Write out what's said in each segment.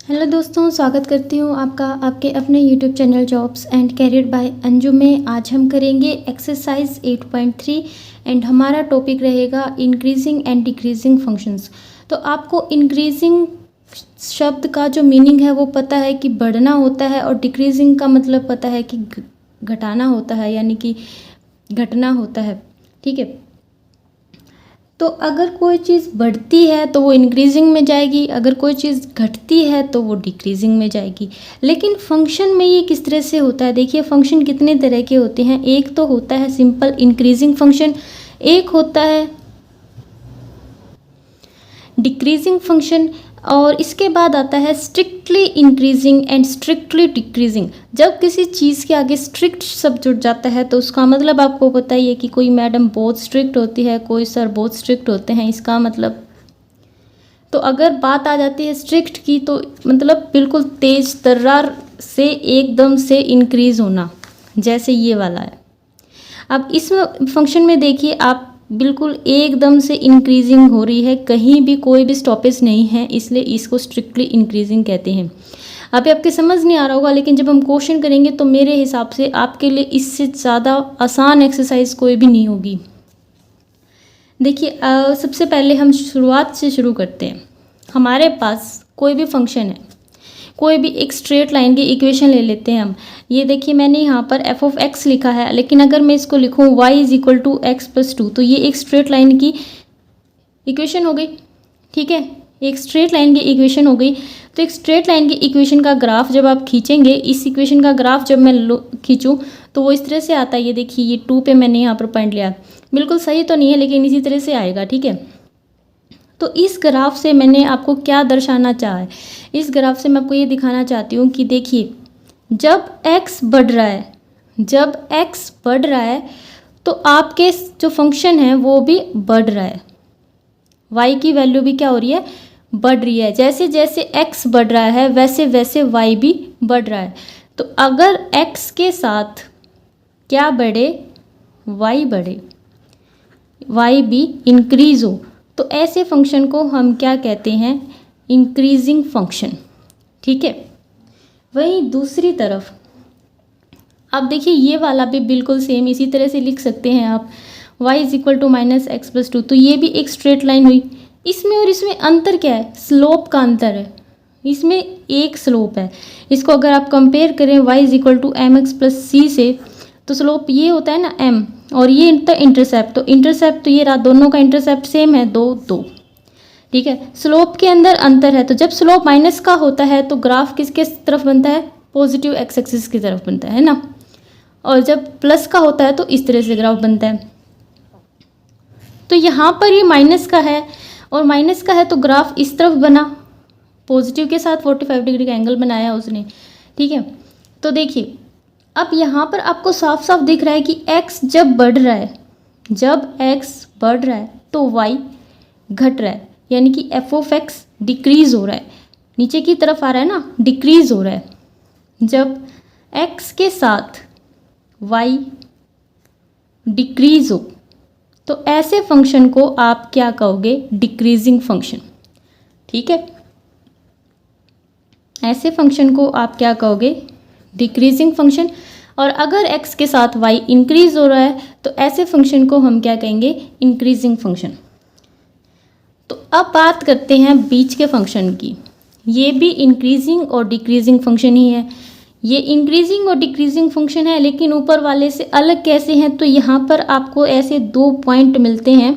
Hello दोस्तों, स्वागत करती हूँ आपका आपके अपने YouTube channel jobs and career by Anju में। आज हम करेंगे एक्सरसाइज 8.3 एंड हमारा टॉपिक रहेगा इंक्रीजिंग एंड डिक्रीजिंग फंक्शंस। तो आपको इंक्रीजिंग शब्द का जो मीनिंग है वो पता है कि बढ़ना होता है, और डिक्रीजिंग का मतलब पता है कि घटाना होता है, यानी कि घटना होता है। ठीक है, तो अगर कोई चीज़ बढ़ती है तो वो इंक्रीजिंग में जाएगी, अगर कोई चीज़ घटती है तो वो डिक्रीजिंग में जाएगी। लेकिन फंक्शन में ये किस तरह से होता है? देखिए, फंक्शन कितने तरह के होते हैं। एक तो होता है सिंपल इंक्रीजिंग फंक्शन, एक होता है डिक्रीजिंग फंक्शन, और इसके बाद आता है strictly increasing and strictly decreasing. जब किसी चीज़ के आगे स्ट्रिक्ट शब्द जुड़ जाता है तो उसका मतलब आपको पता ही है कि कोई मैडम बहुत स्ट्रिक्ट होती है, कोई सर बहुत स्ट्रिक्ट होते हैं, इसका मतलब। तो अगर बात आ जाती है स्ट्रिक्ट की तो मतलब बिल्कुल तेज तर्रार से एकदम से इंक्रीज होना, जैसे ये वाला है। अब इस फंक्शन में देखिए, आप बिल्कुल एकदम से इंक्रीजिंग हो रही है, कहीं भी कोई भी स्टॉपेज नहीं है, इसलिए इसको स्ट्रिक्टली इंक्रीजिंग कहते हैं। अभी आपके समझ नहीं आ रहा होगा, लेकिन जब हम क्वेश्चन करेंगे तो मेरे हिसाब से आपके लिए इससे ज़्यादा आसान एक्सरसाइज कोई भी नहीं होगी। देखिए, सबसे पहले हम शुरुआत से शुरू करते हैं। हमारे पास कोई भी फंक्शन है, कोई भी एक स्ट्रेट लाइन की इक्वेशन ले लेते हैं हम। ये देखिए, मैंने यहाँ पर एफ ऑफ एक्स लिखा है, लेकिन अगर मैं इसको लिखूँ y is equal to x plus two, तो ये एक स्ट्रेट लाइन की इक्वेशन हो गई। ठीक है, एक स्ट्रेट लाइन की इक्वेशन हो गई। तो एक स्ट्रेट लाइन की इक्वेशन का ग्राफ जब आप खींचेंगे, इस इक्वेशन का ग्राफ जब मैं खींचूँ तो वो इस तरह से आता है। ये देखिए, ये 2 पे मैंने यहाँ पर पॉइंट लिया, बिल्कुल सही तो नहीं है लेकिन इसी तरह से आएगा। ठीक है, तो इस ग्राफ से मैंने आपको क्या दर्शाना चाहा है? इस ग्राफ से मैं आपको ये दिखाना चाहती हूँ कि देखिए, जब x बढ़ रहा है, जब x बढ़ रहा है तो आपके जो फंक्शन है वो भी बढ़ रहा है। y की वैल्यू भी क्या हो रही है? बढ़ रही है। जैसे जैसे x बढ़ रहा है वैसे वैसे y भी बढ़ रहा है। तो अगर x के साथ क्या बढ़े? y बढ़े, y भी इंक्रीज हो, तो ऐसे फंक्शन को हम क्या कहते हैं? Increasing function. ठीक है, वहीं दूसरी तरफ अब देखिए, ये वाला भी बिल्कुल सेम इसी तरह से लिख सकते हैं आप, y is equal to minus x plus two. तो ये भी एक स्ट्रेट लाइन हुई। इसमें और इसमें अंतर क्या है? स्लोप का अंतर है। इसमें एक स्लोप है, इसको अगर आप कंपेयर करें y is equal to m x plus c से, तो स्लोप ये होता है ना m, और ये इंटरसेप्ट, तो इंटरसेप्ट तो ये रहा, दोनों का इंटरसेप्ट सेम है, 2 2। ठीक है, स्लोप के अंदर अंतर है। तो जब स्लोप माइनस का होता है तो ग्राफ किसके तरफ बनता है? पॉजिटिव एक्स एक्सिस की तरफ बनता है ना, और जब प्लस का होता है तो इस तरह से ग्राफ बनता है। तो यहाँ पर ये माइनस का है, और माइनस का है तो ग्राफ इस तरफ बना, पॉजिटिव के साथ 45 डिग्री का एंगल बनाया उसने। ठीक है, तो देखिए, अब यहाँ पर आपको साफ साफ दिख रहा है कि x जब बढ़ रहा है, जब x बढ़ रहा है तो y घट रहा है, यानी कि f ऑफ x डिक्रीज हो रहा है, नीचे की तरफ आ रहा है ना, डिक्रीज हो रहा है। जब x के साथ y डिक्रीज हो तो ऐसे फंक्शन को आप क्या कहोगे? Decreasing function. ठीक है, ऐसे फंक्शन को आप क्या कहोगे? Decreasing function. और अगर x के साथ y इंक्रीज हो रहा है तो ऐसे फंक्शन को हम क्या कहेंगे? Increasing function. तो अब बात करते हैं बीच के फंक्शन की। ये भी इंक्रीजिंग और डिक्रीजिंग फंक्शन ही है। ये इंक्रीजिंग और डिक्रीजिंग फंक्शन है, लेकिन ऊपर वाले से अलग कैसे हैं? तो यहाँ पर आपको ऐसे 2 पॉइंट मिलते हैं।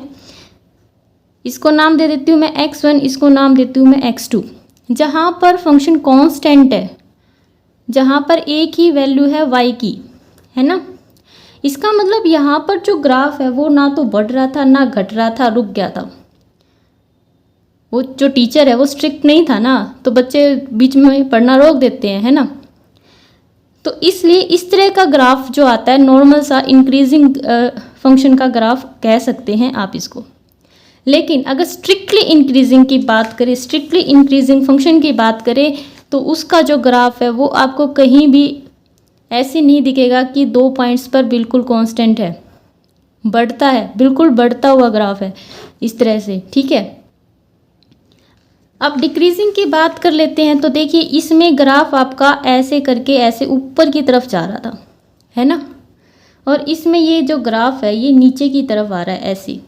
इसको नाम दे देती हूँ मैं x1, इसको नाम देती हूँ मैं x2। जहाँ पर फंक्शन कांस्टेंट है, जहाँ पर एक ही वैल्यू है y की, है ना, इसका मतलब यहाँ पर जो ग्राफ है वो ना तो बढ़ रहा था ना घट रहा था, रुक गया था। वो जो टीचर है वो स्ट्रिक्ट नहीं था ना, तो बच्चे बीच में पढ़ना रोक देते हैं, है ना। तो इसलिए इस तरह का ग्राफ जो आता है, नॉर्मल सा इंक्रीजिंग फंक्शन का ग्राफ कह सकते हैं आप इसको। लेकिन अगर स्ट्रिक्टली इंक्रीजिंग की बात करें, स्ट्रिक्टली इंक्रीजिंग फंक्शन की बात करें, तो उसका जो ग्राफ है वो आपको कहीं भी ऐसे नहीं दिखेगा कि 2 पॉइंट्स पर बिल्कुल कांस्टेंट है, बढ़ता है, बिल्कुल बढ़ता हुआ ग्राफ है इस तरह से। ठीक है, अब डिक्रीजिंग की बात कर लेते हैं, तो देखिए इसमें ग्राफ आपका ऐसे करके ऐसे ऊपर की तरफ जा रहा था, है ना, और इसमें ये जो ग्राफ है ये नीचे की तरफ आ रहा है, ऐसी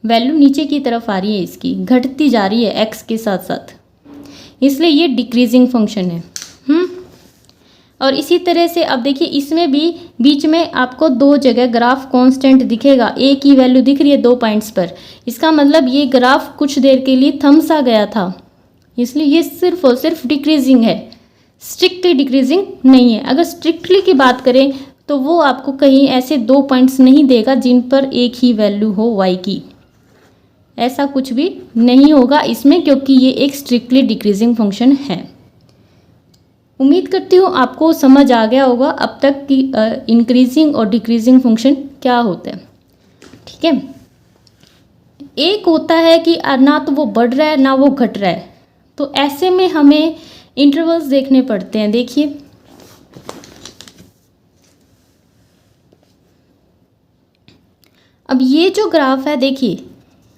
वैल्यू नीचे की तरफ आ रही है, इसकी घटती जा रही है एक्स के साथ साथ, इसलिए ये डिक्रीजिंग फंक्शन है। और इसी तरह से अब देखिए इसमें भी बीच में आपको दो जगह ग्राफ कांस्टेंट दिखेगा, एक ही वैल्यू दिख रही है 2 पॉइंट्स पर, इसका मतलब ये ग्राफ कुछ देर के लिए थम सा गया था, इसलिए ये सिर्फ और सिर्फ डिक्रीजिंग है, स्ट्रिक्टली डिक्रीजिंग नहीं है। अगर स्ट्रिक्टली की बात करें तो वो आपको कहीं ऐसे 2 पॉइंट्स नहीं देगा जिन पर एक ही वैल्यू हो y की, ऐसा कुछ भी नहीं होगा इसमें, क्योंकि ये एक स्ट्रिक्टली डिक्रीजिंग फंक्शन है। उम्मीद करती हूँ आपको समझ आ गया होगा अब तक कि इंक्रीजिंग और डिक्रीजिंग फंक्शन क्या होता है, ठीक है। एक होता है कि ना तो वो बढ़ रहा है ना वो घट रहा है, तो ऐसे में हमें इंटरवल्स देखने पड़ते हैं। देखिए अब ये जो ग्राफ है, देखिए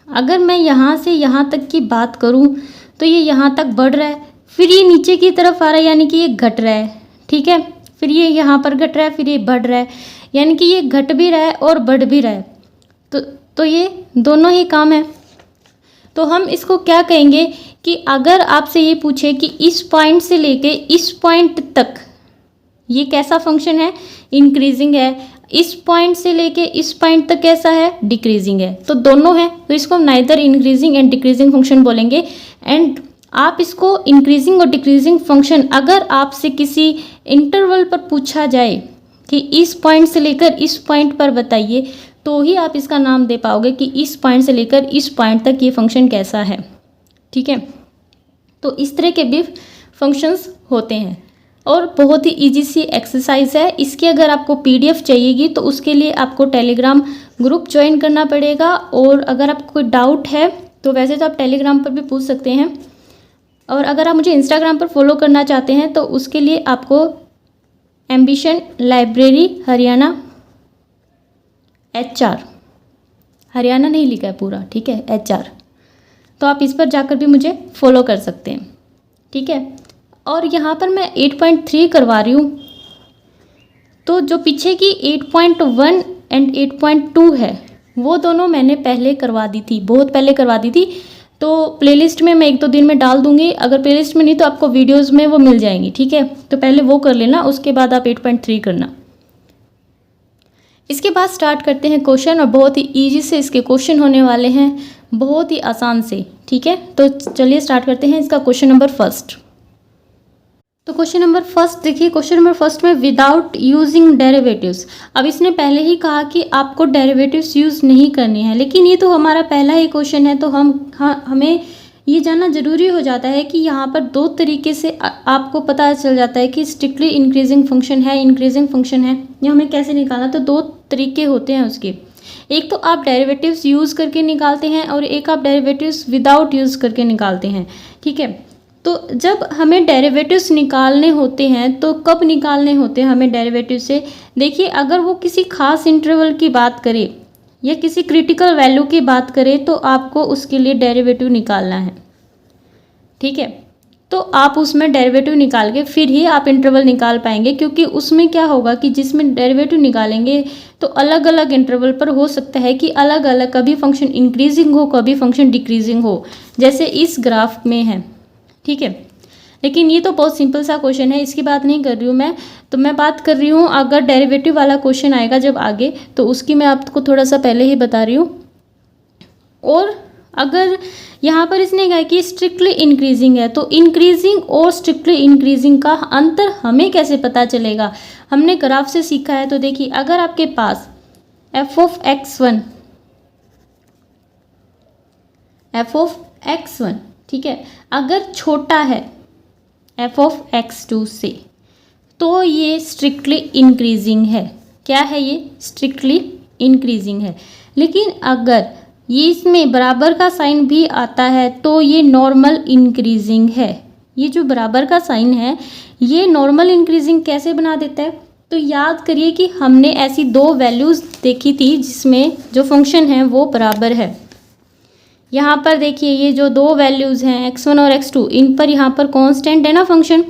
अगर मैं यहाँ से यहाँ तक की बात करूँ तो ये यहाँ तक बढ़ रहा है, फिर ये नीचे की तरफ आ रहा है, यानी कि ये घट रहा है, ठीक है, फिर ये यहाँ पर घट रहा है, फिर ये बढ़ रहा है, यानी कि ये घट भी रहा है और बढ़ भी रहा है। तो ये दोनों ही काम है। तो हम इसको क्या कहेंगे कि अगर आपसे ये पूछे कि इस पॉइंट से लेके इस पॉइंट तक ये कैसा फंक्शन है, इंक्रीजिंग है, इस पॉइंट से लेके इस पॉइंट तक कैसा है, डिक्रीजिंग है, तो दोनों है, तो इसको हम neither increasing and decreasing function बोलेंगे। एंड आप इसको इंक्रीजिंग और डिक्रीजिंग फंक्शन अगर आपसे किसी इंटरवल पर पूछा जाए कि इस पॉइंट से लेकर इस पॉइंट पर बताइए, तो ही आप इसका नाम दे पाओगे कि इस पॉइंट से लेकर इस पॉइंट तक ये फंक्शन कैसा है, ठीक है। तो इस तरह के भी फंक्शंस होते हैं और बहुत ही इजी सी एक्सरसाइज है। इसकी अगर आपको पीडीएफ चाहिएगी तो उसके लिए आपको टेलीग्राम ग्रुप ज्वाइन करना पड़ेगा, और अगर आपको कोई डाउट है तो वैसे तो आप टेलीग्राम पर भी पूछ सकते हैं, और अगर आप मुझे इंस्टाग्राम पर फॉलो करना चाहते हैं तो उसके लिए आपको ambition library Haryana HR, Haryana नहीं लिखा है पूरा, ठीक है, HR, तो आप इस पर जाकर भी मुझे फॉलो कर सकते हैं, ठीक है। और यहाँ पर मैं 8.3 करवा रही हूँ, तो जो पीछे की 8.1 एंड 8.2 है वो दोनों मैंने पहले करवा दी थी, बहुत पहले करवा दी थी, तो प्लेलिस्ट में मैं 1-2 दिन में डाल दूंगी, अगर प्लेलिस्ट में नहीं तो आपको वीडियोस में वो मिल जाएंगी, ठीक है। तो पहले वो कर लेना, उसके बाद आप 8.3 करना। इसके बाद स्टार्ट करते हैं क्वेश्चन, और बहुत ही इजी से इसके क्वेश्चन होने वाले हैं, बहुत ही आसान से, ठीक है। तो चलिए स्टार्ट करते हैं इसका क्वेश्चन नंबर फर्स्ट। तो क्वेश्चन नंबर फर्स्ट देखिए, क्वेश्चन नंबर फर्स्ट में विदाउट यूजिंग डेरिवेटिव्स। अब इसने पहले ही कहा कि आपको डेरिवेटिव्स यूज़ नहीं करनी है, लेकिन ये तो हमारा पहला ही क्वेश्चन है, तो हमें ये जानना ज़रूरी हो जाता है कि यहाँ पर दो तरीके से आपको पता चल जाता है कि स्ट्रिक्टली इंक्रीजिंग फंक्शन है, इंक्रीजिंग फंक्शन है, ये हमें कैसे निकालना। तो दो तरीके होते हैं उसके, एक तो आप डेरिवेटिव्स यूज़ करके निकालते हैं और एक आप डेरिवेटिव्स विदाउट यूज़ करके निकालते हैं, ठीक है। तो जब हमें डेरिवेटिव्स निकालने होते हैं तो कब निकालने होते हैं हमें डेरिवेटिव से, देखिए अगर वो किसी खास इंटरवल की बात करे या किसी क्रिटिकल वैल्यू की बात करे तो आपको उसके लिए डेरिवेटिव निकालना है, ठीक है। तो आप उसमें डेरिवेटिव निकाल के फिर ही आप इंटरवल निकाल पाएंगे, क्योंकि उसमें क्या होगा कि जिसमें डेरिवेटिव निकालेंगे तो अलग अलग इंटरवल पर हो सकता है कि अलग अलग कभी फंक्शन इंक्रीजिंग हो कभी फंक्शन डिक्रीजिंग हो, जैसे इस ग्राफ में है, ठीक है। लेकिन ये तो बहुत सिंपल सा क्वेश्चन है, इसकी बात नहीं कर रही हूँ मैं, तो मैं बात कर रही हूँ अगर डेरिवेटिव वाला क्वेश्चन आएगा जब आगे, तो उसकी मैं आपको थोड़ा सा पहले ही बता रही हूँ। और अगर यहाँ पर इसने कहा कि स्ट्रिक्टली इंक्रीजिंग है, तो इंक्रीजिंग और स्ट्रिक्टली इंक्रीजिंग का अंतर हमें कैसे पता चलेगा, हमने ग्राफ से सीखा है। तो देखिए अगर आपके पास f(x1) ठीक है, अगर छोटा है f(x2) से, तो ये स्ट्रिक्टली इंक्रीजिंग है। क्या है ये? स्ट्रिक्टली इंक्रीजिंग है। लेकिन अगर ये इसमें बराबर का साइन भी आता है तो ये नॉर्मल इंक्रीजिंग है। ये जो बराबर का साइन है ये नॉर्मल इंक्रीजिंग कैसे बना देता है, तो याद करिए कि हमने ऐसी दो वैल्यूज़ देखी थी जिसमें जो फंक्शन है वो बराबर है। यहाँ पर देखिए ये जो दो वैल्यूज़ हैं x1 और x2, इन पर यहाँ पर कांस्टेंट है ना, फंक्शन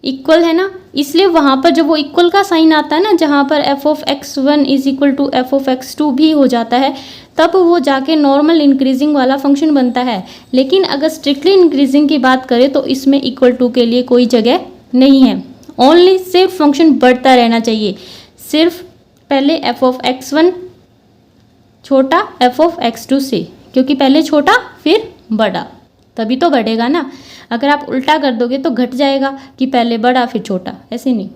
इक्वल है ना, इसलिए वहाँ पर जब वो इक्वल का साइन आता है ना, जहाँ पर f of x1 is equal to f of x2 भी हो जाता है, तब वो जाके नॉर्मल इंक्रीजिंग वाला फंक्शन बनता है। लेकिन अगर स्ट्रिक्टली इंक्रीजिंग की बात करें तो इसमें इक्वल टू के लिए कोई जगह नहीं है। ओनली सिर्फ फंक्शन बढ़ता रहना चाहिए, सिर्फ पहले f ऑफ x1 छोटा f ऑफ x2 से, क्योंकि पहले छोटा फिर बड़ा, तभी तो बढ़ेगा ना। अगर आप उल्टा कर दोगे तो घट जाएगा कि पहले बड़ा फिर छोटा, ऐसे नहीं।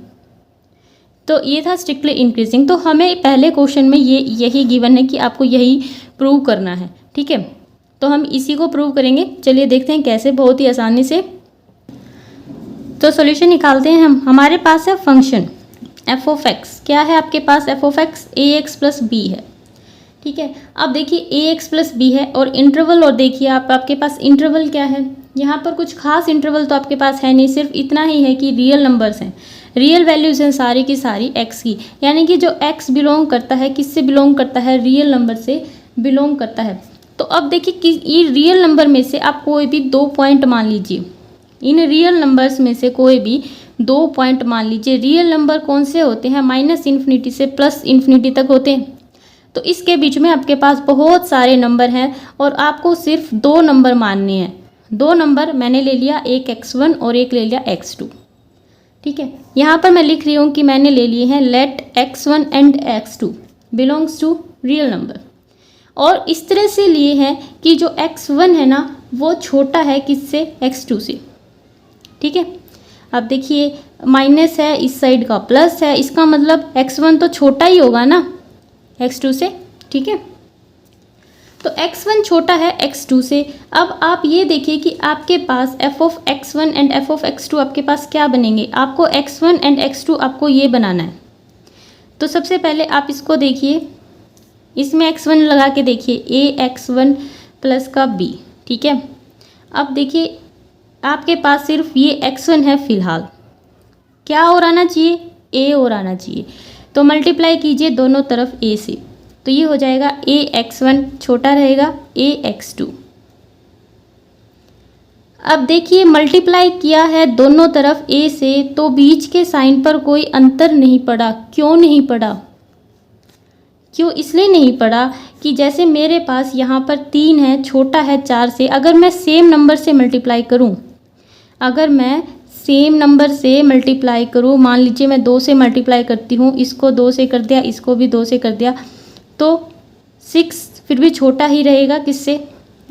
तो ये था स्ट्रिक्टली इंक्रीजिंग। तो हमें पहले क्वेश्चन में यही गिवन है कि आपको यही प्रूव करना है, ठीक है। तो हम इसी को प्रूव करेंगे। चलिए देखते हैं कैसे, बहुत ही आसानी से। तो सॉल्यूशन निकालते हैं हम। हमारे पास है फंक्शन f ऑफ x। क्या है आपके पास? f of x ax plus b है, ठीक है। अब देखिए ax प्लस b है और इंटरवल, और देखिए आपके पास इंटरवल क्या है। यहाँ पर कुछ खास इंटरवल तो आपके पास है नहीं, सिर्फ इतना ही है कि रियल नंबर्स हैं, रियल वैल्यूज़ हैं सारी की सारी x की, यानी कि जो x बिलोंग करता है, किससे बिलोंग करता है? रियल नंबर से बिलोंग करता है। तो अब देखिए कि ये रियल नंबर में से आप कोई भी 2 पॉइंट मान लीजिए, इन रियल नंबर्स में से कोई भी 2 पॉइंट मान लीजिए। रियल नंबर कौन से होते हैं? -∞ से +∞ तक होते हैं। तो इसके बीच में आपके पास बहुत सारे नंबर हैं और आपको सिर्फ 2 नंबर मानने हैं। 2 नंबर मैंने ले लिया, एक x1 और एक ले लिया x2, ठीक है। यहाँ पर मैं लिख रही हूँ कि मैंने ले लिए हैं let x1 and x2 belongs to real number, और इस तरह से लिए हैं कि जो x1 है ना वो छोटा है किससे? x2 से, ठीक है। अब देखिए माइनस है, इस साइड का प्लस है, इसका मतलब x1 तो छोटा ही होगा ना x2 से, ठीक है। तो x1 छोटा है x2 से। अब आप ये देखिए कि आपके पास f of x1 and f of x2 आपके पास क्या बनेंगे? आपको x1 एंड x2 आपको ये बनाना है। तो सबसे पहले आप इसको देखिए, इसमें x1 लगा के देखिए, ax1 प्लस का b, ठीक है। अब देखिए आपके पास सिर्फ ये x1 है फिलहाल, क्या और आना चाहिए? a और आना चाहिए। तो मल्टीप्लाई कीजिए दोनों तरफ a से, तो ये हो जाएगा ax1 छोटा रहेगा ax2। अब देखिए मल्टीप्लाई किया है दोनों तरफ a से, तो बीच के साइन पर कोई अंतर नहीं पड़ा। क्यों नहीं पड़ा? क्यों? इसलिए नहीं पड़ा कि जैसे मेरे पास यहाँ पर 3 है, छोटा है 4 से, अगर मैं सेम नंबर से मल्टीप्लाई करूँ, अगर मैं सेम नंबर से मल्टीप्लाई करूँ, मान लीजिए मैं 2 से मल्टीप्लाई करती हूँ, इसको 2 से कर दिया, इसको भी 2 से कर दिया, तो 6 फिर भी छोटा ही रहेगा किससे?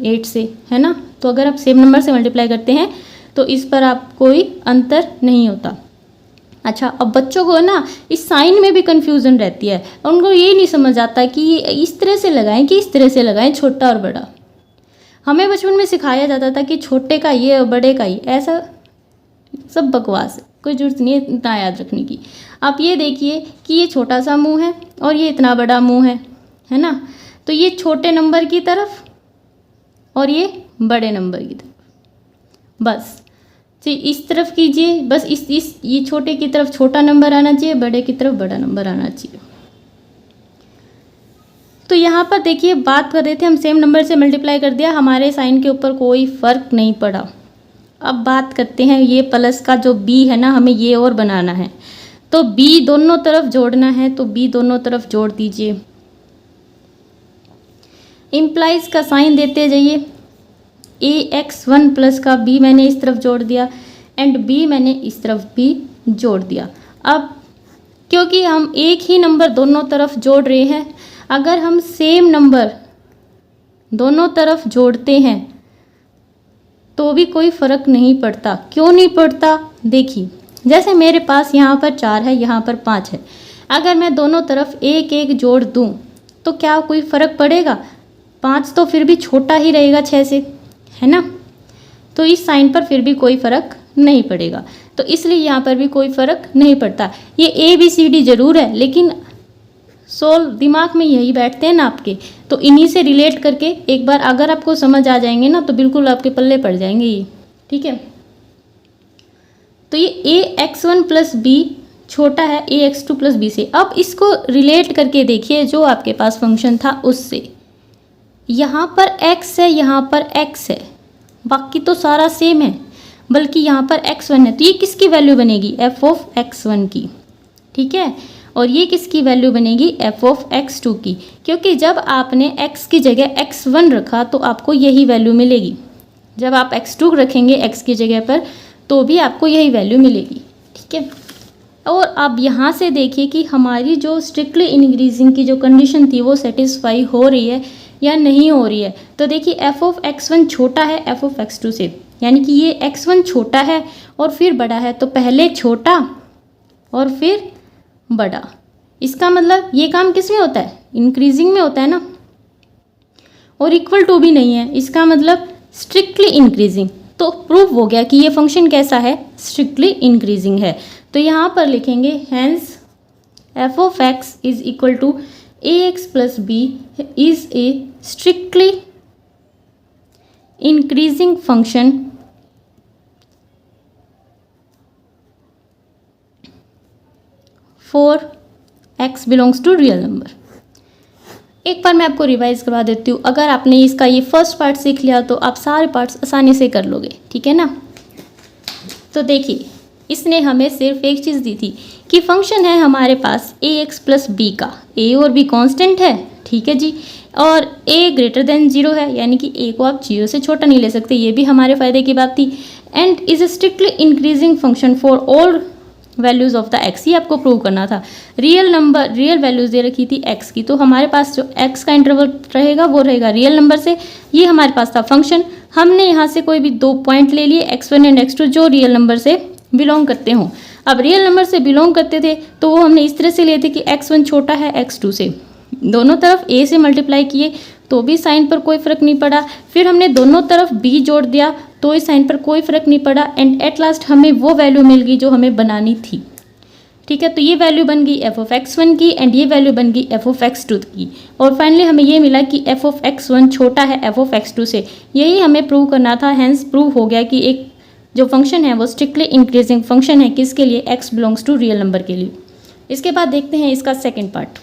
8 से, है ना। तो अगर आप सेम नंबर से मल्टीप्लाई करते हैं तो इस पर आप कोई अंतर नहीं होता। अच्छा, अब बच्चों को ना इस साइन में भी कन्फ्यूज़न रहती है, उनको ये नहीं समझ आता कि ये इस तरह से लगाएं कि इस तरह से लगाएं, छोटा और बड़ा। हमें बचपन में सिखाया जाता था कि छोटे का ये और बड़े का ये, ऐसा सब बकवास है, कोई जरूरत नहीं है इतना याद रखने की। आप ये देखिए कि ये छोटा सा मुंह है और ये इतना बड़ा मुंह है ना। तो ये छोटे नंबर की तरफ और ये बड़े नंबर की तरफ, बस इस तरफ कीजिए, बस इस ये छोटे की तरफ छोटा नंबर आना चाहिए, बड़े की तरफ बड़ा नंबर आना चाहिए। तो यहाँ पर देखिए बात कर रहे थे हम, सेम नंबर से मल्टीप्लाई कर दिया, हमारे साइन के ऊपर कोई फ़र्क नहीं पड़ा। अब बात करते हैं ये प्लस का जो b है ना, हमें ये और बनाना है, तो b दोनों तरफ जोड़ना है, तो b दोनों तरफ जोड़ दीजिए। इम्प्लाइज का साइन देते जाइए, ax1 प्लस का b मैंने इस तरफ जोड़ दिया एंड b मैंने इस तरफ भी जोड़ दिया। अब क्योंकि हम एक ही नंबर दोनों तरफ जोड़ रहे हैं, अगर हम सेम नंबर दोनों तरफ जोड़ते हैं तो भी कोई फ़र्क नहीं पड़ता। क्यों नहीं पड़ता? देखिए जैसे मेरे पास यहाँ पर 4 है, यहाँ पर 5 है, अगर मैं दोनों तरफ एक एक जोड़ दूँ तो क्या कोई फ़र्क पड़ेगा? 5 तो फिर भी छोटा ही रहेगा 6 से, है ना। तो इस साइन पर फिर भी कोई फ़र्क नहीं पड़ेगा, तो इसलिए यहाँ पर भी कोई फ़र्क नहीं पड़ता। ये ABCD ज़रूर है, लेकिन सोल दिमाग में यही बैठते हैं ना आपके, तो इन्हीं से रिलेट करके एक बार अगर आपको समझ आ जाएंगे ना तो बिल्कुल आपके पल्ले पड़ जाएंगे ये, ठीक है। तो ये ax1 प्लस b छोटा है ax2 प्लस b से। अब इसको रिलेट करके देखिए जो आपके पास फंक्शन था उससे, यहाँ पर x है, यहाँ पर x है, बाकी तो सारा सेम है, बल्कि यहाँ पर x1 है, तो ये किसकी वैल्यू बनेगी? f ऑफ x1 की, ठीक है। और ये किसकी वैल्यू बनेगी? f ऑफ x2 की, क्योंकि जब आपने x की जगह x1 रखा तो आपको यही वैल्यू मिलेगी। जब आप x2 रखेंगे x की जगह पर तो भी आपको यही वैल्यू मिलेगी, ठीक है। और अब यहाँ से देखिए कि हमारी जो स्ट्रिक्टली इंक्रीजिंग की जो कंडीशन थी वो सेटिस्फाई हो रही है या नहीं हो रही है। तो देखिए f ऑफ x1 छोटा है f ऑफ x2 से, यानी कि ये x1 छोटा है और फिर बड़ा है, तो पहले छोटा और फिर बड़ा। इसका मतलब ये काम किस में होता है? इंक्रीजिंग में होता है ना, और इक्वल टू भी नहीं है, इसका मतलब स्ट्रिक्टली इंक्रीजिंग। तो प्रूव हो गया कि ये फंक्शन कैसा है? स्ट्रिक्टली इंक्रीजिंग है। तो यहाँ पर लिखेंगे hence f of x is equal to ax plus b is a strictly increasing function for x belongs to real number. एक बार मैं आपको रिवाइज करवा देती हूँ। अगर आपने इसका ये फर्स्ट पार्ट सीख लिया तो आप सारे पार्ट्स आसानी से कर लोगे, ठीक है ना। तो देखिए, इसने हमें सिर्फ एक चीज़ दी थी कि फंक्शन है हमारे पास ax प्लस बी का, a और b कांस्टेंट है, ठीक है जी, और a ग्रेटर देन 0 है, यानी कि a को आप 0 से छोटा नहीं ले सकते, ये भी हमारे फ़ायदे की बात थी। And is a strictly increasing function for all values of the x, ये आपको प्रूव करना था। रियल नंबर, रियल वैल्यूज़ दे रखी थी x की, तो हमारे पास जो x का इंटरवल रहेगा वो रहेगा रियल नंबर से। ये हमारे पास था फंक्शन। हमने यहाँ से कोई भी 2 पॉइंट ले लिए x1 एंड x2 जो रियल नंबर से बिलोंग करते हों। अब रियल नंबर से बिलोंग करते थे तो वो हमने इस तरह से लिए थे कि x1 छोटा है x2 से, दोनों तरफ a से मल्टीप्लाई किए तो भी साइन पर कोई फ़र्क नहीं पड़ा। फिर हमने दोनों तरफ b जोड़ दिया तो इस साइन पर कोई फ़र्क नहीं पड़ा। एंड एट लास्ट हमें वो वैल्यू मिल गई जो हमें बनानी थी, ठीक है। तो ये वैल्यू बन गई f ऑफ x1 की एंड ये वैल्यू बन गई f ऑफ x2 की। और फाइनली हमें ये मिला कि f ऑफ x1 छोटा है f ऑफ x2 से। यही हमें प्रूव करना था। हैंस प्रूव हो गया कि एक जो फंक्शन है वो स्ट्रिक्टली इंक्रीजिंग फंक्शन है, किसके लिए? x belongs to real number के लिए। इसके बाद देखते हैं इसका सेकेंड पार्ट।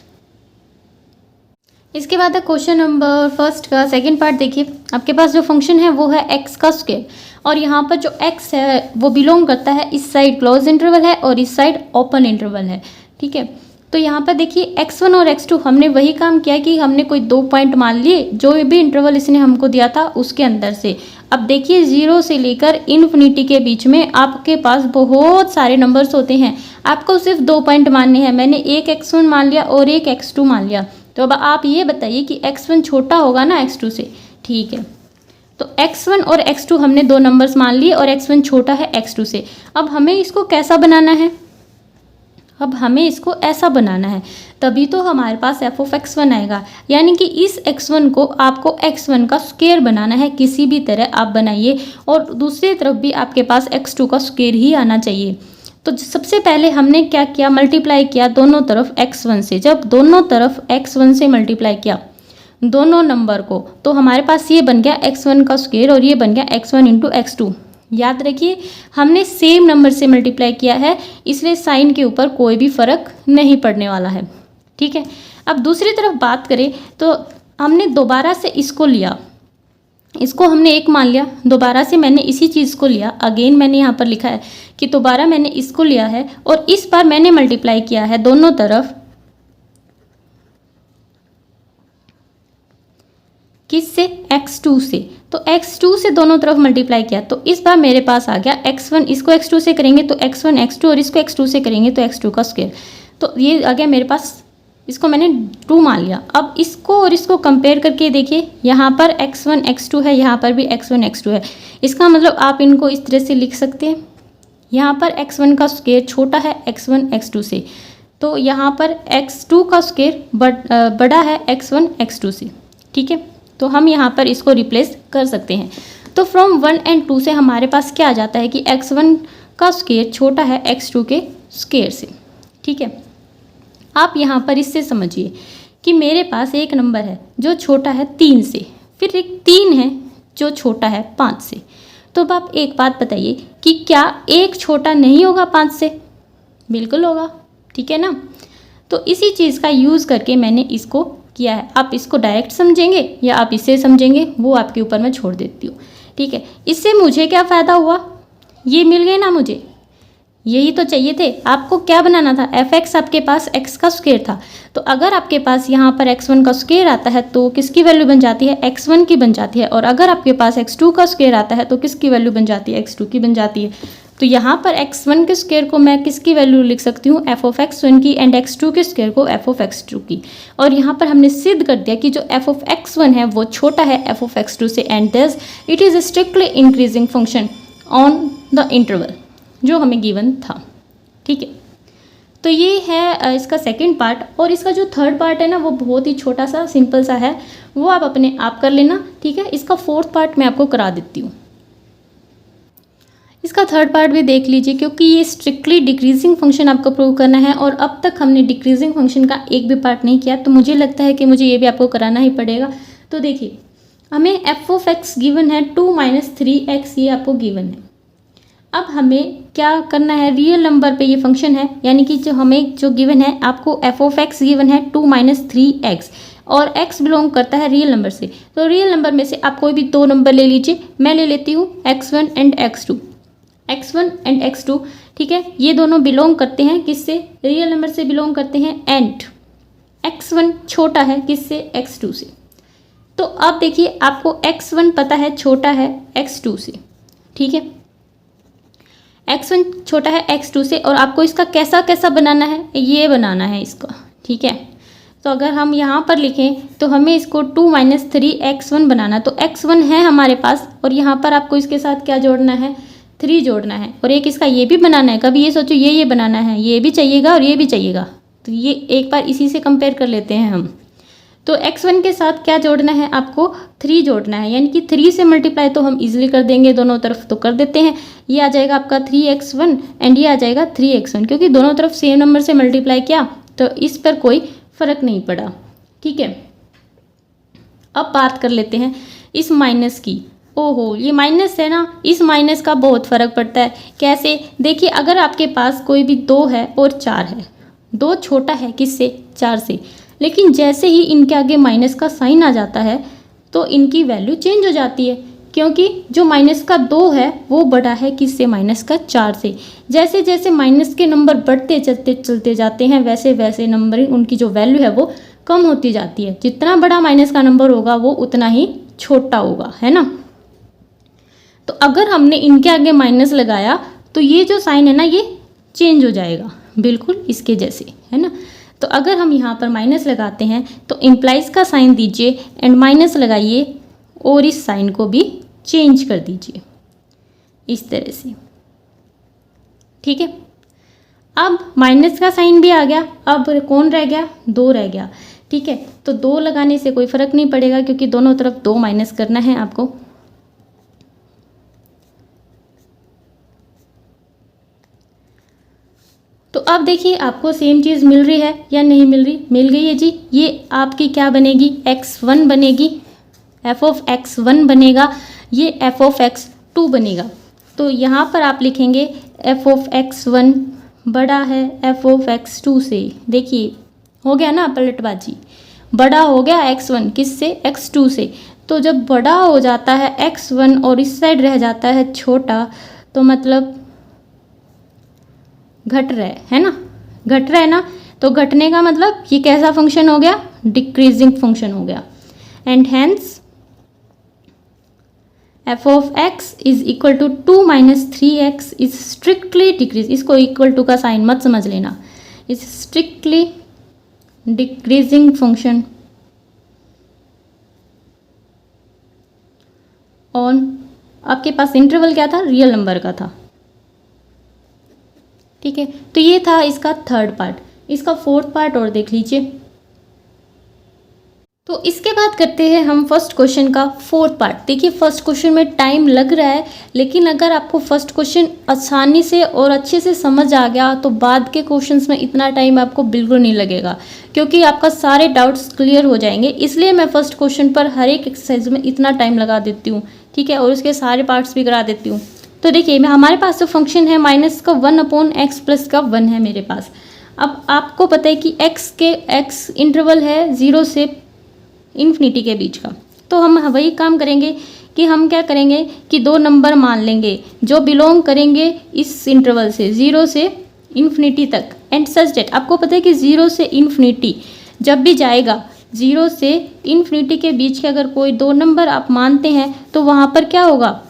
इसके बाद है क्वेश्चन नंबर फर्स्ट का सेकेंड पार्ट। देखिए, आपके पास जो फंक्शन है वो है x का स्क्वायर, और यहाँ पर जो x है वो बिलोंग करता है, इस साइड क्लोज इंटरवल है और इस साइड ओपन इंटरवल है, ठीक है। तो यहाँ पर देखिए x1 और x2 हमने वही काम किया कि हमने कोई 2 पॉइंट मान लिए जो भी इंटरवल इसने हमको दिया था उसके अंदर से। अब देखिए 0 से लेकर इन्फिनिटी के बीच में आपके पास बहुत सारे नंबर्स होते हैं, आपको सिर्फ 2 पॉइंट मानने हैं। मैंने एक x1 मान लिया और एक x2 मान लिया, तो अब आप ये बताइए कि x1 छोटा होगा ना x2 से, ठीक है। तो x1 और x2 हमने 2 नंबर्स मान लिए और x1 छोटा है x2 से। अब हमें इसको कैसा बनाना है? अब हमें इसको ऐसा बनाना है, तभी तो हमारे पास f ऑफ x1 आएगा। यानी कि इस x1 को आपको x1 का स्क्वायर बनाना है, किसी भी तरह आप बनाइए, और दूसरी तरफ भी आपके पास x2 का स्क्वायर ही आना चाहिए। तो सबसे पहले हमने क्या किया? मल्टीप्लाई किया दोनों तरफ x1 से। जब दोनों तरफ x1 से मल्टीप्लाई किया दोनों नंबर को, तो हमारे पास ये बन गया x1 का स्क्वायर और ये बन गया x1 इंटू x2। याद रखिए हमने सेम नंबर से मल्टीप्लाई किया है, इसलिए साइन के ऊपर कोई भी फ़र्क नहीं पड़ने वाला है, ठीक है। अब दूसरी तरफ बात करें तो हमने दोबारा से इसको लिया, इसको हमने 1 मान लिया, दोबारा से मैंने इसी चीज़ को लिया। अगेन मैंने यहाँ पर लिखा है कि दोबारा मैंने इसको लिया है और इस बार मैंने मल्टीप्लाई किया है दोनों तरफ, किससे? x2 से। तो x2 से दोनों तरफ मल्टीप्लाई किया, तो इस बार मेरे पास आ गया x1, इसको x2 से करेंगे तो x1 x2 और इसको x2 से करेंगे तो x2 का स्क्वायर। तो ये आ गया मेरे पास, इसको मैंने 2 मान लिया। अब इसको और इसको कंपेयर करके देखिए, यहाँ पर x1 x2 है, यहाँ पर भी x1 x2 है। इसका मतलब आप इनको इस तरह से लिख सकते हैं, यहाँ पर x1 का स्क्वायर छोटा है x1 x2 से, तो यहाँ पर x2 का स्क्वायर बड़ा है x1 x2 से, ठीक है। तो हम यहाँ पर इसको रिप्लेस कर सकते हैं। तो फ्रॉम 1 एंड 2 से हमारे पास क्या आ जाता है कि x1 का स्क्वायर छोटा है x2 के स्क्वायर से, ठीक है। आप यहाँ पर इससे समझिए कि मेरे पास एक नंबर है जो छोटा है 3 से, फिर एक 3 है जो छोटा है 5 से। तो अब आप एक बात बताइए कि क्या एक छोटा नहीं होगा 5 से? बिल्कुल होगा, ठीक है ना। तो इसी चीज़ का यूज़ करके मैंने इसको किया है। आप इसको डायरेक्ट समझेंगे या आप इसे समझेंगे, वो आपके ऊपर मैं छोड़ देती हूँ। ठीक है, इससे मुझे क्या फ़ायदा हुआ, ये मिल गए ना मुझे, यही तो चाहिए थे। आपको क्या बनाना था, f(x) आपके पास x का स्क्वायर था, तो अगर आपके पास यहाँ पर x1 का स्क्वायर आता है तो किसकी वैल्यू बन जाती है, x1 की बन जाती है। और अगर आपके पास x2 का स्क्वायर आता है तो किसकी वैल्यू बन जाती है, x2 की बन जाती है। तो यहाँ पर x1 के स्क्वायर को मैं किसकी वैल्यू लिख सकती हूँ, f(x1) की, एंड x2 के स्क्वायर को f(x2) की। और यहाँ पर हमने सिद्ध कर दिया कि जो f(x1) है वो छोटा है f(x2) से, and this it is strictly increasing function on the interval जो हमें गिवन था। ठीक है, तो ये है इसका सेकंड पार्ट। और इसका जो थर्ड पार्ट है ना वो बहुत ही छोटा सा सिंपल सा है, वो आप अपने आप कर लेना। ठीक है, इसका फोर्थ पार्ट मैं आपको करा देती हूँ। इसका थर्ड पार्ट भी देख लीजिए, क्योंकि ये स्ट्रिक्टली डिक्रीजिंग फंक्शन आपको प्रूव करना है और अब तक हमने डिक्रीजिंग फंक्शन का एक भी पार्ट नहीं किया, तो मुझे लगता है कि मुझे ये भी आपको कराना ही पड़ेगा। तो देखिए, हमें f(x) गिवन है 2 - 3x, ये आपको गिवन है। अब हमें क्या करना है, रियल नंबर पे ये फंक्शन है, यानी कि जो हमें जो गिवन है, आपको f(x) गिवन है 2 - 3x और x बिलोंग करता है रियल नंबर से। तो रियल नंबर में से आप कोई भी दो नंबर ले लीजिए, मैं ले लेती हूँ x1 and x2, x1 and x2। ठीक है, ये दोनों बिलोंग करते हैं किससे, रियल नंबर से बिलोंग करते हैं, एंड x1 छोटा है किससे, x2 से। तो अब देखिए, आपको x1 पता है छोटा है x2 से। ठीक है, x1 छोटा है x2 से, और आपको इसका कैसा कैसा बनाना है, ये बनाना है इसका। ठीक है, तो अगर हम यहाँ पर लिखें तो हमें इसको 2 - 3x1 बनाना, तो x1 है हमारे पास, और यहाँ पर आपको इसके साथ क्या जोड़ना है, 3 जोड़ना है, और एक इसका ये भी बनाना है। कभी ये सोचो ये बनाना है, ये भी चाहिएगा और ये भी चाहिएगा, तो ये एक बार इसी से कंपेयर कर लेते हैं हम। तो x1 के साथ क्या जोड़ना है, आपको 3 जोड़ना है, यानी कि 3 से मल्टीप्लाई तो हम इजीली कर देंगे, दोनों तरफ तो कर देते हैं। ये आ जाएगा आपका 3x1 एंड ये आ जाएगा 3x1, क्योंकि दोनों तरफ सेम नंबर से मल्टीप्लाई किया तो इस पर कोई फ़र्क नहीं पड़ा। ठीक है, अब बात कर लेते हैं इस माइनस की। ओहो, ये माइनस है ना, इस माइनस का बहुत फ़र्क पड़ता है। कैसे, देखिए, अगर आपके पास कोई भी 2 है और 4 है, 2 छोटा है किससे, 4 से, लेकिन जैसे ही इनके आगे माइनस का साइन आ जाता है तो इनकी वैल्यू चेंज हो जाती है, क्योंकि जो माइनस का 2 है वो बड़ा है किससे, माइनस का 4 से। जैसे जैसे माइनस के नंबर बढ़ते चलते जाते हैं, वैसे वैसे नंबर उनकी जो वैल्यू है वो कम होती जाती है। जितना बड़ा माइनस का नंबर होगा वो उतना ही छोटा होगा, है ना। तो अगर हमने इनके आगे माइनस लगाया तो ये जो साइन है ना ये चेंज हो जाएगा, बिल्कुल इसके जैसे, है ना। तो अगर हम यहाँ पर माइनस लगाते हैं तो इम्प्लाइज का साइन दीजिए एंड माइनस लगाइए और इस साइन को भी चेंज कर दीजिए इस तरह से। ठीक है, अब माइनस का साइन भी आ गया, अब कौन रह गया, 2 रह गया। ठीक है, तो 2 लगाने से कोई फ़र्क नहीं पड़ेगा, क्योंकि दोनों तरफ 2 माइनस करना है आपको। तो अब देखिए, आपको सेम चीज़ मिल रही है या नहीं मिल रही, मिल गई है जी। ये आपकी क्या बनेगी, x1 बनेगी, f(x1) बनेगा, ये f(x2) बनेगा। तो यहाँ पर आप लिखेंगे f(x1) बड़ा है f(x2) से। देखिए, हो गया ना पलटबाजी, बड़ा हो गया x1 किससे, x2 से। तो जब बड़ा हो जाता है x1 और इस साइड रह जाता है छोटा, तो मतलब घट रहा है ना, घट रहा है ना। तो घटने का मतलब ये कैसा फंक्शन हो गया, डिक्रीजिंग फंक्शन हो गया, and hence f(x) is equal to 2 - 3x is strictly decrease. इसको इक्वल टू का साइन मत समझ लेना, is strictly decreasing function on, आपके पास इंटरवल क्या था, रियल नंबर का था। ठीक है, तो ये था इसका थर्ड पार्ट। इसका फोर्थ पार्ट और देख लीजिए। तो इसके बाद करते हैं हम फर्स्ट क्वेश्चन का फोर्थ पार्ट। देखिए, फर्स्ट क्वेश्चन में टाइम लग रहा है, लेकिन अगर आपको फर्स्ट क्वेश्चन आसानी से और अच्छे से समझ आ गया तो बाद के क्वेश्चंस में इतना टाइम आपको बिल्कुल नहीं लगेगा, क्योंकि आपका सारे डाउट्स क्लियर हो जाएंगे। इसलिए मैं फर्स्ट क्वेश्चन पर हर एक एक्सरसाइज में इतना टाइम लगा देती हूँ। ठीक है, और उसके सारे पार्ट्स भी करा देती हूँ। तो देखिए, हमारे पास जो फंक्शन है माइनस का 1/x प्लस का 1 है मेरे पास। अब आपको पता है कि x इंटरवल है 0 से इन्फिनिटी के बीच का। तो हम वही काम करेंगे कि हम क्या करेंगे कि दो नंबर मान लेंगे जो बिलोंग करेंगे इस इंटरवल से 0 से इन्फिनिटी तक, एंड सच डेट आपको पता है कि 0 से इन्फिनिटी जब भी जाएगा 0 से इन्फिनिटी के बीच के अगर कोई दो नंबर आप मानते हैं तो वहाँ पर क्या होगा,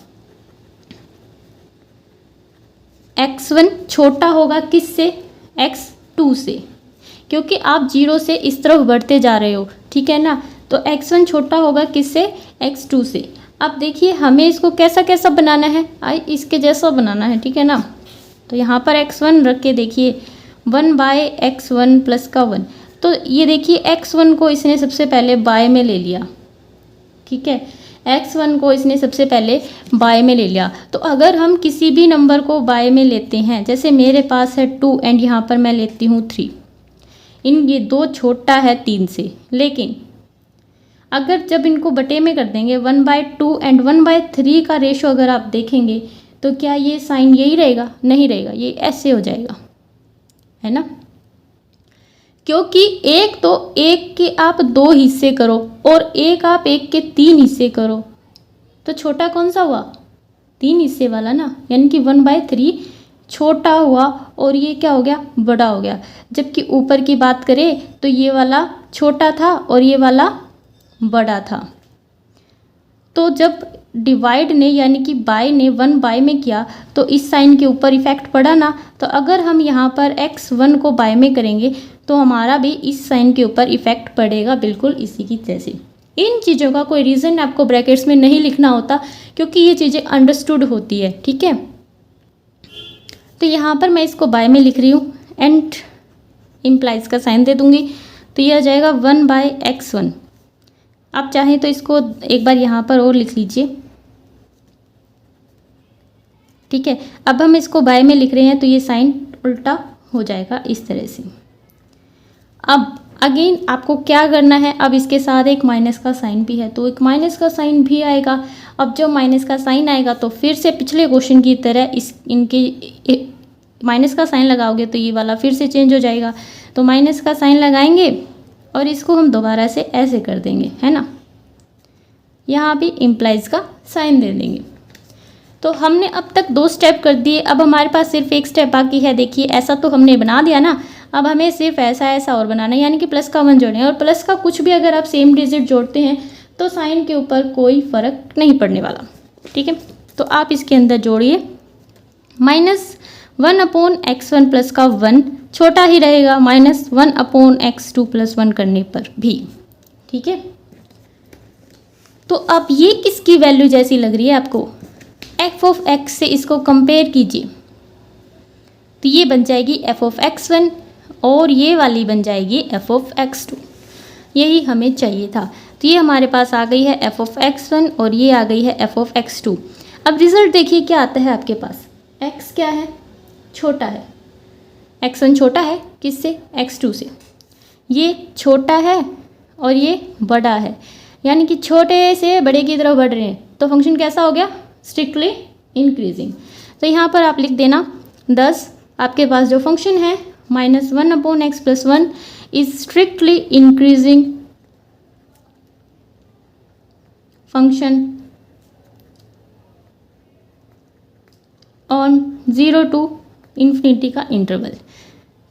x1 छोटा होगा किससे, x2 से, क्योंकि आप 0 से इस तरफ बढ़ते जा रहे हो, ठीक है ना। तो x1 छोटा होगा किससे, x2 से। अब देखिए हमें इसको कैसा कैसा बनाना है, इसके जैसा बनाना है, ठीक है ना। तो यहाँ पर x1 रख के देखिए 1/x1 प्लस का 1। तो ये देखिए x1 को इसने सबसे पहले बाय में ले लिया, ठीक है, x1 को इसने सबसे पहले बाय में ले लिया। तो अगर हम किसी भी नंबर को बाय में लेते हैं, जैसे मेरे पास है 2 एंड यहाँ पर मैं लेती हूँ 3, इन ये दो छोटा है 3 से, लेकिन अगर जब इनको बटे में कर देंगे 1/2 एंड 1/3 का रेशो अगर आप देखेंगे तो क्या ये साइन यही रहेगा, नहीं रहेगा, ये ऐसे हो जाएगा, है ना। क्योंकि एक तो एक के आप 2 हिस्से करो और एक आप एक के 3 हिस्से करो, तो छोटा कौन सा हुआ, 3 हिस्से वाला ना, यानी कि 1/3 छोटा हुआ और ये क्या हो गया, बड़ा हो गया। जबकि ऊपर की बात करें तो ये वाला छोटा था और ये वाला बड़ा था। तो जब डिवाइड ने यानी कि बाय ने 1/, में किया तो इस साइन के ऊपर इफेक्ट पड़ा ना। तो अगर हम यहाँ पर x1 को बाय में करेंगे तो हमारा भी इस साइन के ऊपर इफेक्ट पड़ेगा, बिल्कुल इसी की जैसे। इन चीज़ों का कोई रीज़न आपको ब्रैकेट्स में नहीं लिखना होता क्योंकि ये चीज़ें अंडरस्टूड होती है, ठीक है। तो यहाँ पर मैं इसको बाय में लिख रही हूँ एंड इम्प्लाइज का साइन दे दूँगी, तो यह आ जाएगा 1/x1। आप चाहें तो इसको एक बार यहाँ पर और लिख लीजिए, ठीक है। अब हम इसको बाय में लिख रहे हैं तो ये साइन उल्टा हो जाएगा इस तरह से। अब अगेन आपको क्या करना है, अब इसके साथ एक माइनस का साइन भी है तो एक माइनस का साइन भी आएगा। अब जो माइनस का साइन आएगा तो फिर से पिछले क्वेश्चन की तरह इनके माइनस का साइन लगाओगे तो ये वाला फिर से चेंज हो जाएगा। तो माइनस का साइन लगाएंगे और इसको हम दोबारा से ऐसे कर देंगे, है ना। यहाँ भी इम्प्लाइज का साइन दे देंगे। तो हमने अब तक 2 स्टेप कर दिए, अब हमारे पास सिर्फ एक स्टेप बाकी है। देखिए ऐसा तो हमने बना दिया ना, अब हमें सिर्फ ऐसा और बनाना है, यानी कि प्लस का 1 जोड़ें। और प्लस का कुछ भी अगर आप सेम डिजिट जोड़ते हैं तो साइन के ऊपर कोई फ़र्क नहीं पड़ने वाला, ठीक है। तो आप इसके अंदर जोड़िए -1/x1 प्लस का 1 छोटा ही रहेगा -1/x2 प्लस 1 करने पर भी, ठीक है। तो अब ये किसकी वैल्यू जैसी लग रही है आपको, f(x) से इसको कंपेयर कीजिए तो ये बन जाएगी f(x1) और ये वाली बन जाएगी f(x2). यही हमें चाहिए था। तो ये हमारे पास आ गई है f(x1) और ये आ गई है f(x2). अब रिजल्ट देखिए क्या आता है आपके पास, x क्या है, छोटा है, x1 छोटा है किससे, x2 से, ये छोटा है और ये बड़ा है, यानी कि छोटे से बड़े की तरफ बढ़ रहे हैं। तो फंक्शन कैसा हो गया, स्ट्रिक्टली इंक्रीजिंग। तो यहाँ पर आप लिख देना 10, आपके पास जो फंक्शन है -1/x plus 1 is strictly increasing function on 0 to infinity का इंटरवल।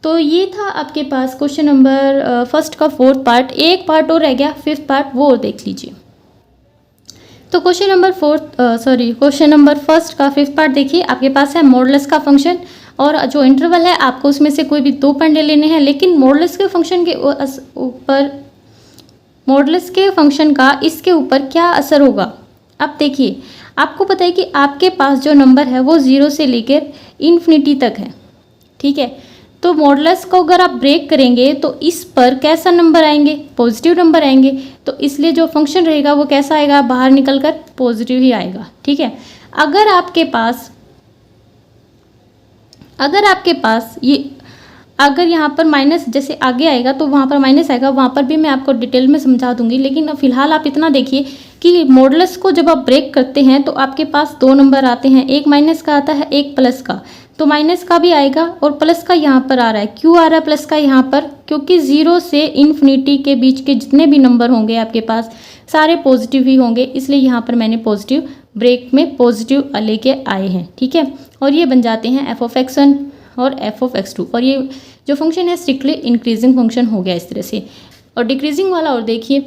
तो ये था आपके पास क्वेश्चन नंबर फर्स्ट का 4th पार्ट। एक पार्ट और रह गया 5th पार्ट, वो और देख लीजिए। तो क्वेश्चन नंबर फर्स्ट का 5th पार्ट देखिए, आपके पास है मॉडुलस का फंक्शन और जो इंटरवल है आपको उसमें से कोई भी 2 पॉइंट लेने हैं, लेकिन मॉडुलस के फंक्शन के ऊपर, मॉडुलस के फंक्शन का इसके ऊपर क्या असर होगा। अब देखिए आपको पता है कि आपके पास जो नंबर है वो 0 से लेकर इन्फिनिटी तक है, ठीक है। तो मॉडुलस को अगर आप ब्रेक करेंगे तो इस पर कैसा नंबर आएंगे, पॉजिटिव नंबर आएंगे। तो इसलिए जो फंक्शन रहेगा वो कैसा आएगा, बाहर निकलकर पॉजिटिव ही आएगा, ठीक है। अगर आपके पास ये अगर यहाँ पर माइनस जैसे आगे आएगा तो वहाँ पर माइनस आएगा, वहाँ पर भी मैं आपको डिटेल में समझा दूंगी। लेकिन फिलहाल आप इतना देखिए कि मॉडुलस को जब आप ब्रेक करते हैं तो आपके पास 2 नंबर आते हैं, एक माइनस का आता है, एक प्लस का। तो तो माइनस का भी आएगा और प्लस का यहाँ पर आ रहा है। क्यों आ रहा है प्लस का यहाँ पर? क्योंकि 0 से इन्फिनिटी के बीच के जितने भी नंबर होंगे आपके पास सारे पॉजिटिव ही होंगे, इसलिए यहाँ पर मैंने पॉजिटिव ब्रेक में पॉजिटिव लेके आए हैं। ठीक है, और ये बन जाते हैं f(x1) और f(x2) और ये जो फंक्शन है स्ट्रिक्टली इंक्रीजिंग फंक्शन हो गया इस तरह से। और डिक्रीजिंग वाला और देखिए,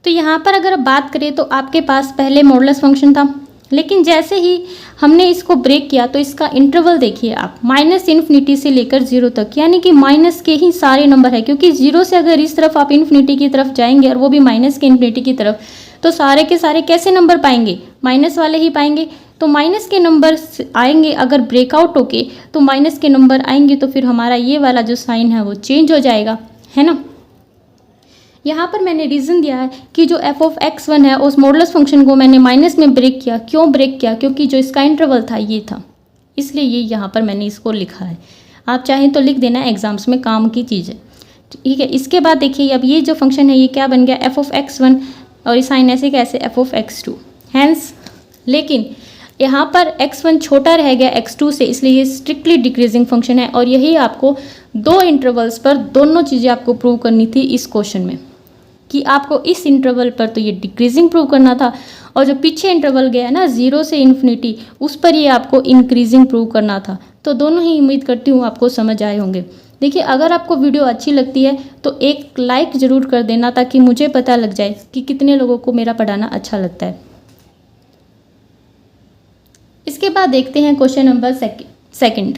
तो यहाँ पर अगर आप बात करें तो आपके पास पहले मॉडुलस फंक्शन था, लेकिन जैसे ही हमने इसको ब्रेक किया तो इसका इंटरवल देखिए आप, -∞ से लेकर 0 तक, यानी कि माइनस के ही सारे नंबर है। क्योंकि 0 से अगर इस तरफ आप इन्फिनिटी की तरफ जाएंगे और वो भी माइनस के इन्फिनिटी की तरफ, तो सारे के सारे कैसे नंबर पाएंगे? माइनस वाले ही पाएंगे। तो माइनस के नंबर आएंगे, अगर ब्रेकआउट होके तो माइनस के नंबर आएंगे, तो फिर हमारा ये वाला जो साइन है वो चेंज हो जाएगा, है ना। यहाँ पर मैंने रीज़न दिया है कि जो f(x1) है उस मॉडुलस फंक्शन को मैंने माइनस में ब्रेक किया। क्यों ब्रेक किया? क्योंकि जो इसका इंटरवल था ये था, इसलिए ये यहाँ पर मैंने इसको लिखा है। आप चाहें तो लिख देना, एग्जाम्स में काम की चीज़ है। ठीक है, इसके बाद देखिए अब ये जो फंक्शन है ये क्या बन गया? f(x1) और इस साइन ऐसे कैसे? f(x2). हैंस लेकिन यहाँ पर x1 छोटा रह गया x2 से, इसलिए ये स्ट्रिक्टली डिक्रीजिंग फंक्शन है। और यही आपको 2 इंटरवल्स पर दोनों चीज़ें आपको प्रूव करनी थी इस क्वेश्चन में, कि आपको इस इंटरवल पर तो ये डिक्रीजिंग प्रूव करना था, और जो पीछे इंटरवल गया है ना 0 से इन्फिनिटी, उस पर ये आपको इंक्रीजिंग प्रूव करना था। तो दोनों ही उम्मीद करती हूँ आपको समझ आए होंगे। देखिए, अगर आपको वीडियो अच्छी लगती है तो एक लाइक ज़रूर कर देना, ताकि मुझे पता लग जाए कि कितने लोगों को मेरा पढ़ाना अच्छा लगता है। इसके बाद देखते हैं क्वेश्चन नंबर सेकंड।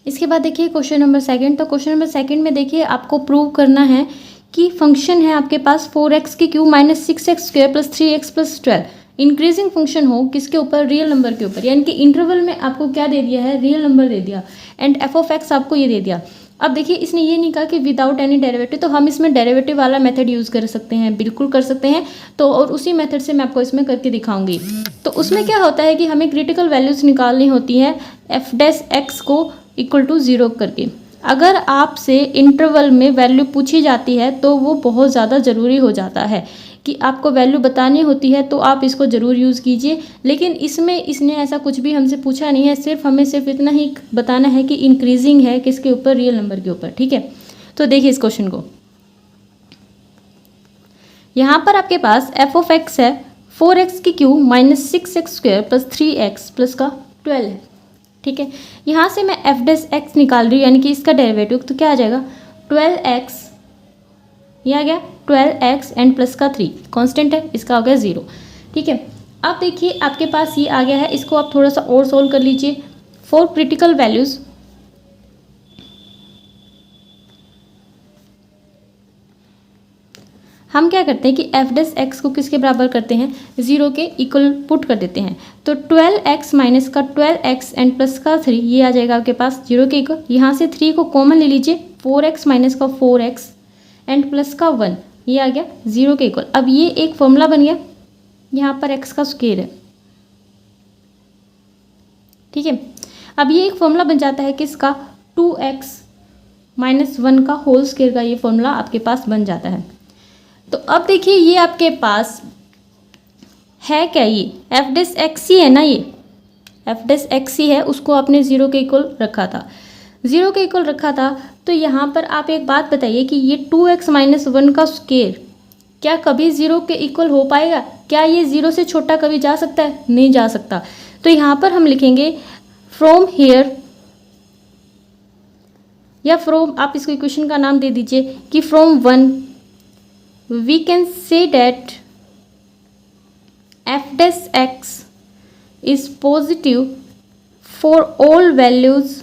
इसके बाद देखिए क्वेश्चन नंबर सेकंड। तो क्वेश्चन नंबर सेकंड में देखिए आपको प्रूव करना है कि फंक्शन है आपके पास 4x³ - 6x² + 3x + 12 increasing function हो किसके ऊपर? रियल नंबर के ऊपर। यानी कि इंटरवल में आपको क्या दे दिया है? रियल नंबर दे दिया, एंड f(x) आपको ये दे दिया। अब देखिए इसने ये नहीं कहा कि विदाउट एनी डेरिवेटिव, तो हम इसमें डेरिवेटिव वाला मेथड यूज़ कर सकते हैं, बिल्कुल कर सकते हैं। तो और उसी मेथड से मैं आपको इसमें करके दिखाऊंगी। तो उसमें क्या होता है कि हमें क्रिटिकल वैल्यूज़ निकालनी होती है f(x) को = 0 करके। अगर आपसे इंटरवल में वैल्यू पूछी जाती है तो वो बहुत ज़्यादा ज़रूरी हो जाता है कि आपको वैल्यू बतानी होती है, तो आप इसको ज़रूर यूज़ कीजिए। लेकिन इसमें इसने ऐसा कुछ भी हमसे पूछा नहीं है, हमें सिर्फ इतना ही बताना है कि इंक्रीजिंग है किसके ऊपर? रियल नंबर के ऊपर। ठीक है, तो देखिए इस क्वेश्चन को। यहाँ पर आपके पास f(x) है 4x³ - 6x² + 3x + 12 है। ठीक है, यहाँ से मैं f(x) निकाल रही हूँ, यानी कि इसका डेरिवेटिव, तो क्या आ जाएगा? 12x, ये आ गया 12x एंड प्लस का 3 कांस्टेंट है, इसका हो गया 0। ठीक है, अब देखिए आपके पास ये आ गया है, इसको आप थोड़ा सा और सोल्व कर लीजिए। फॉर क्रिटिकल वैल्यूज़ हम क्या करते हैं कि f(x) को किसके बराबर करते हैं? 0 के इक्वल पुट कर देते हैं। तो 12x माइनस का 12x एंड प्लस का 3 ये आ जाएगा आपके पास 0 के इक्वल। यहाँ से 3 को कॉमन ले लीजिए, 4x माइनस का 4x एंड प्लस का 1 ये आ गया 0 के इक्वल। अब ये एक फॉर्मूला बन गया, यहाँ पर x का स्क्वायर है। ठीक है, अब ये एक फॉर्मूला बन जाता है किसका? 2x माइनस 1 का होल स्क्वायर का ये फॉर्मूला आपके पास बन जाता है। तो अब देखिए ये आपके पास है क्या? ये f(x) ही है ना, ये f(x) ही है, उसको आपने 0 के इक्वल रखा था, 0 के इक्वल रखा था। तो यहाँ पर आप एक बात बताइए कि ये 2x माइनस 1 का स्क्वायर क्या कभी 0 के इक्वल हो पाएगा? क्या ये 0 से छोटा कभी जा सकता है? नहीं जा सकता। तो यहाँ पर हम लिखेंगे फ्रॉम हेयर, या फ्रॉम, आप इसको इक्वेशन का नाम दे दीजिए कि from 1 we can say that f(x) is positive for all values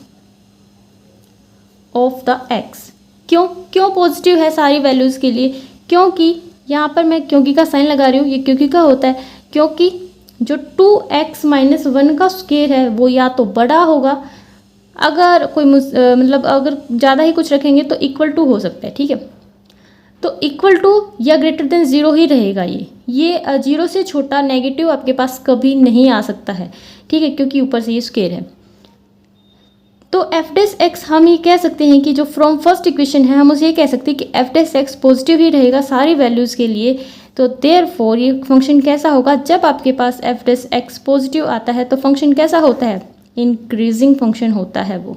of the x। क्यों पॉजिटिव है सारी वैल्यूज़ के लिए? क्योंकि यहाँ पर मैं क्योंकि का साइन लगा रही हूँ, ये क्योंकि का होता है क्योंकि जो 2x माइनस 1 का स्क्वायर है वो या तो बड़ा होगा, अगर कोई मतलब अगर ज़्यादा ही कुछ रखेंगे तो = हो सकता है। ठीक है, तो = या > 0 ही रहेगा। ये 0 से छोटा नेगेटिव आपके पास कभी नहीं आ सकता है। ठीक है, क्योंकि ऊपर से ये स्क्वायर है। तो f(x) हम ये कह सकते हैं कि जो फ्रॉम फर्स्ट इक्वेशन है हम उसे ये कह सकते हैं कि f(x) पॉजिटिव ही रहेगा सारी वैल्यूज़ के लिए। तो देयरफॉर ये फंक्शन कैसा होगा? जब आपके पास f(x) पॉजिटिव आता है तो फंक्शन कैसा होता है? इंक्रीजिंग फंक्शन होता है वो।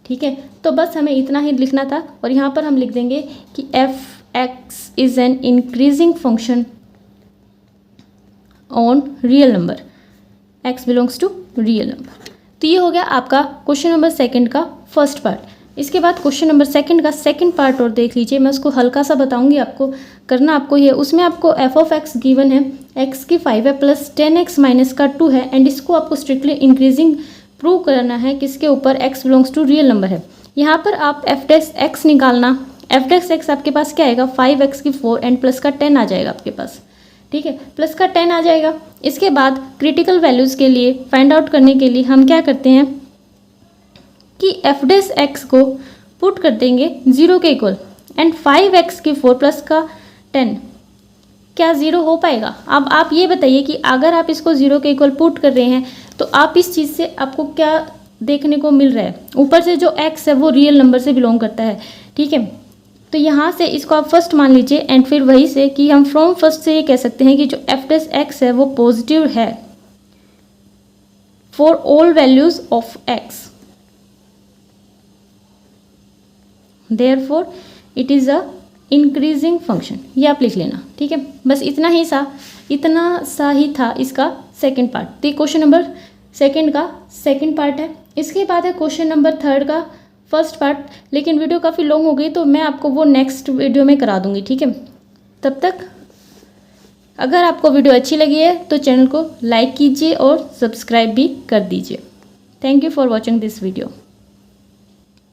ठीक है, तो बस हमें इतना ही लिखना था और यहाँ पर हम लिख देंगे कि f x is an increasing function on real number, x belongs to real number. तो ये हो गया आपका क्वेश्चन नंबर सेकंड का फर्स्ट पार्ट। इसके बाद क्वेश्चन नंबर सेकंड का सेकंड पार्ट और देख लीजिए, मैं उसको हल्का सा बताऊंगी आपको, करना आपको ये, उसमें आपको एफ ऑफ एक्स गिवन है, एक्स की 5 है प्लस 10x माइनस का 2 है एंड इसको आपको स्ट्रिक्टली इंक्रीजिंग प्रूव करना है किसके ऊपर, x belongs to real number है। यहाँ पर आप एफ डैश एक्स निकालना, एफ डैश एक्स आपके पास क्या आएगा, 5x की 4 एंड प्लस का 10 आ जाएगा आपके पास। ठीक है, प्लस का 10 आ जाएगा। इसके बाद क्रिटिकल वैल्यूज़ के लिए फाइंड आउट करने के लिए हम क्या करते हैं कि एफ डैश एक्स को पुट कर देंगे 0 के इक्वल एंड 5x की 4 प्लस का 10 क्या 0 हो पाएगा। अब आप ये बताइए कि अगर आप इसको 0 के इक्वल पुट कर रहे हैं तो आप इस चीज़ से आपको क्या देखने को मिल रहा है, ऊपर से जो x है वो रियल नंबर से बिलोंग करता है। ठीक है, तो यहाँ से इसको आप फर्स्ट मान लीजिए एंड फिर वही से कि हम फ्रॉम फर्स्ट से ये कह सकते हैं कि जो एफ डैश एक्स है वो पॉजिटिव है for all values of x, therefore it is a increasing function. ये आप लिख लेना। ठीक है, बस इतना सा ही था इसका सेकंड पार्ट। तो क्वेश्चन नंबर सेकंड का सेकंड पार्ट है। इसके बाद है क्वेश्चन नंबर थर्ड का फर्स्ट पार्ट, लेकिन वीडियो काफ़ी लॉन्ग हो गई तो मैं आपको वो नेक्स्ट वीडियो में करा दूंगी। ठीक है, तब तक अगर आपको वीडियो अच्छी लगी है तो चैनल को लाइक कीजिए और सब्सक्राइब भी कर दीजिए। Thank you for watching this video.